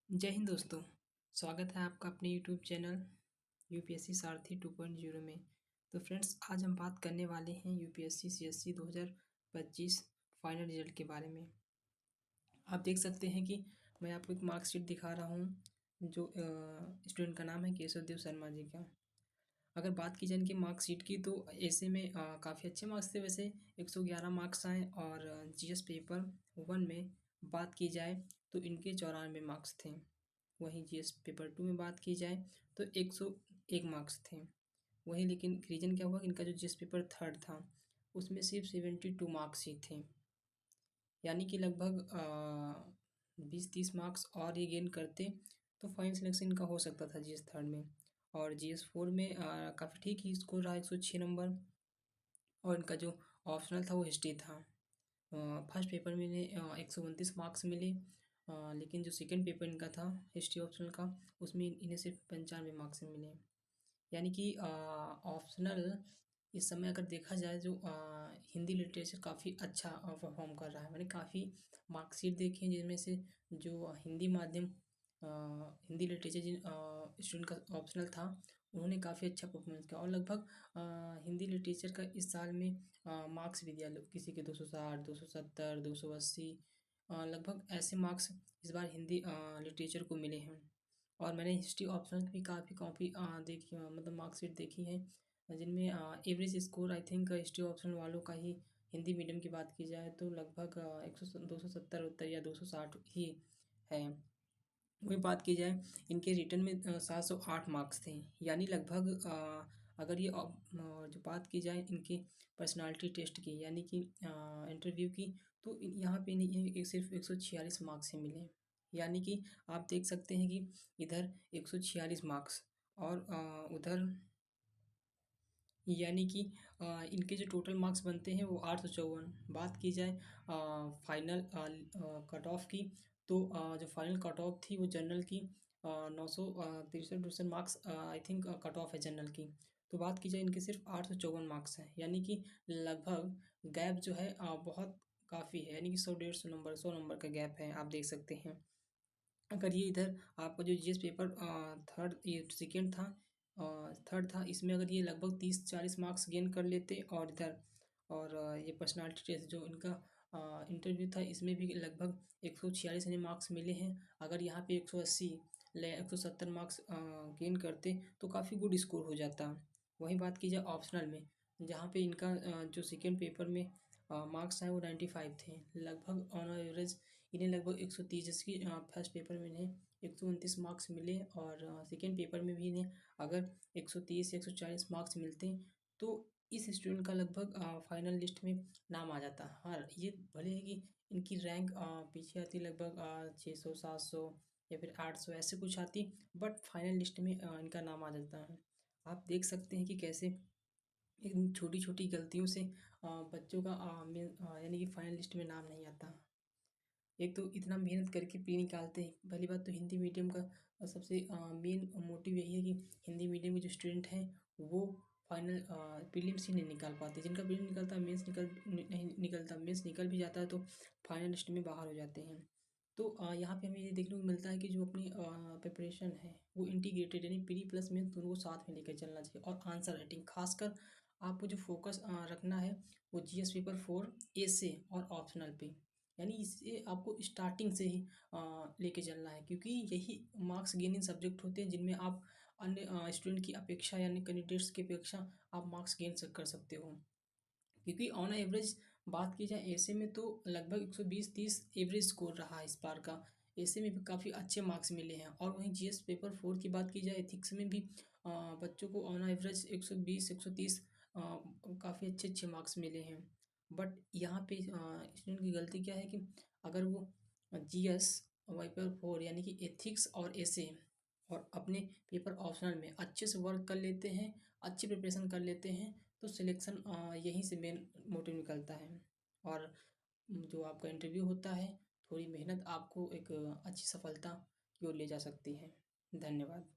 जय हिंद दोस्तों। स्वागत है आपका अपने यूट्यूब चैनल यूपीएससी सारथी 2.0 में। तो फ्रेंड्स, आज हम बात करने वाले हैं यूपीएससी सीएससी 2025 फाइनल रिजल्ट के बारे में। आप देख सकते हैं कि मैं आपको एक मार्कशीट दिखा रहा हूं जो स्टूडेंट का नाम है केशवदेव शर्मा जी का। अगर बात की जाए इनकी मार्कशीट की तो ऐसे में काफ़ी अच्छे मार्क्स थे। वैसे 111 मार्क्स आए और जीएस पेपर 1 में बात की जाए तो इनके 94 मार्क्स थे। वहीं जीएस पेपर 2 में बात की जाए तो 101 मार्क्स थे। वहीं लेकिन रीजन क्या हुआ कि इनका जो जीएस पेपर 3 था उसमें सिर्फ 72 मार्क्स ही थे। यानी कि लगभग 20-30 मार्क्स और ये गेन करते तो फाइनल सिलेक्शन इनका हो सकता था जीएस 3 में। और जीएस 4 में काफ़ी ठीक ही स्कोर रहा 106 नंबर। और इनका जो ऑप्शनल था वो हिस्ट्री था। फर्स्ट पेपर में इन्हें 129 मार्क्स मिले, लेकिन जो सेकंड पेपर इनका था हिस्ट्री ऑप्शनल का उसमें इन्हें सिर्फ 95 मार्क्स मिले। यानी कि ऑप्शनल इस समय अगर देखा जाए जो हिंदी लिटरेचर काफ़ी अच्छा परफॉर्म कर रहा है। मैंने काफ़ी मार्कशीट देखी हैं जिनमें से जो हिंदी माध्यम हिंदी लिटरेचर जिन स्टूडेंट का ऑप्शनल था उन्होंने काफ़ी अच्छा परफॉर्मेंस किया। और लगभग हिंदी लिटरेचर का इस साल में मार्क्स भी दिया। किसी के 260, 270, 280 लगभग ऐसे मार्क्स इस बार हिंदी लिटरेचर को मिले हैं। और मैंने हिस्ट्री ऑप्शनल की भी काफ़ी कॉपी देखी, मतलब मार्कशीट देखी है जिनमें average score I think history optional वालों का ही हिंदी मीडियम की बात की जाए तो लगभग 270 या 260 ही है। वही बात की जाए इनके रिटर्न में 708 मार्क्स थे। यानी लगभग अगर ये जो बात की जाए इनकी पर्सनालिटी टेस्ट की यानी कि इंटरव्यू की तो यहाँ पे इन्हें सिर्फ 146 मार्क्स ही मिले। यानी कि आप देख सकते हैं कि इधर 146 मार्क्स और उधर यानी कि इनके जो टोटल मार्क्स बनते हैं वो 854। बात की जाए फाइनल कट ऑफ की तो जो फाइनल कट ऑफ थी वो जनरल की 963 marks I think cut off है जनरल की। तो बात की जाए इनके सिर्फ 854 मार्क्स हैं। यानी कि लगभग गैप जो है बहुत काफ़ी है। यानी कि 100-150 नंबर 100 नंबर का गैप है, आप देख सकते हैं। अगर ये इधर आपका जो जीएस पेपर थर्ड ये सेकेंड था थर्ड था इसमें अगर ये लगभग 30-40 मार्क्स गेन कर लेते और इधर और ये पर्सनालिटी टेस्ट जो इनका इंटरव्यू था इसमें भी लगभग 146 इन्हें मार्क्स मिले हैं। अगर यहाँ पे 180 या 170 मार्क्स गेन करते तो काफ़ी गुड स्कोर हो जाता। वहीं बात की जाए ऑप्शनल में जहाँ पे इनका जो सेकेंड पेपर में मार्क्स आए वो 95 थे। लगभग ऑन एवरेज इन्हें लगभग 130, जैसे कि फर्स्ट पेपर में इन्हें 129 मार्क्स मिले और सेकेंड पेपर में भी इन्हें अगर 130 या 140 मार्क्स मिलते तो इस स्टूडेंट का लगभग फाइनल लिस्ट में नाम आ जाता। हाँ, ये भले ही कि इनकी रैंक पीछे आती लगभग 600 700 या फिर 800 ऐसे कुछ आती, बट फाइनल लिस्ट में इनका नाम आ जाता है। आप देख सकते हैं कि कैसे इन छोटी छोटी गलतियों से बच्चों का यानी कि फाइनल लिस्ट में नाम नहीं आता। एक तो इतना मेहनत करके प्री निकालते हैं। पहली बात तो हिंदी मीडियम का सबसे मेन मोटिव यही है कि हिंदी मीडियम के जो स्टूडेंट हैं वो फाइनल प्रीलिम्स ही नहीं निकाल पाते। जिनका प्रीलिम निकलता है मेंस नहीं निकलता, मेंस निकल भी जाता है तो फाइनल लिस्ट में बाहर हो जाते हैं। तो यहाँ पे हमें ये देखने को मिलता है कि जो अपनी प्रिपरेशन है वो इंटीग्रेटेड यानी प्री प्लस मेंस दोनों को साथ में लेकर चलना चाहिए। और आंसर राइटिंग खासकर आपको जो फोकस रखना है वो जीएस पेपर 4 ए से और ऑप्शनल पे। यानी इसे आपको स्टार्टिंग से ही लेके चलना है क्योंकि यही मार्क्स गेनिंग सब्जेक्ट होते हैं जिनमें आप अन्य स्टूडेंट की अपेक्षा यानी कैंडिडेट्स की अपेक्षा आप मार्क्स गेन कर सकते हो। क्योंकि ऑन एवरेज बात की जाए ऐसे में तो लगभग 120-30 एवरेज स्कोर रहा है इस बार का। ऐसे में भी काफ़ी अच्छे मार्क्स मिले हैं। और वहीं जीएस पेपर 4 की बात की जाए एथिक्स में भी बच्चों को ऑन एवरेज 120-130 काफ़ी अच्छे अच्छे मार्क्स मिले हैं। बट यहाँ पे स्टूडेंट की गलती क्या है कि अगर वो जीएस पेपर 4 यानी कि एथिक्स और ऐसे और अपने पेपर ऑप्शनल में अच्छे से वर्क कर लेते हैं, अच्छी प्रिपरेशन कर लेते हैं तो सिलेक्शन यहीं से मेन मोटिव निकलता है। और जो आपका इंटरव्यू होता है थोड़ी मेहनत आपको एक अच्छी सफलता की ओर ले जा सकती है। धन्यवाद।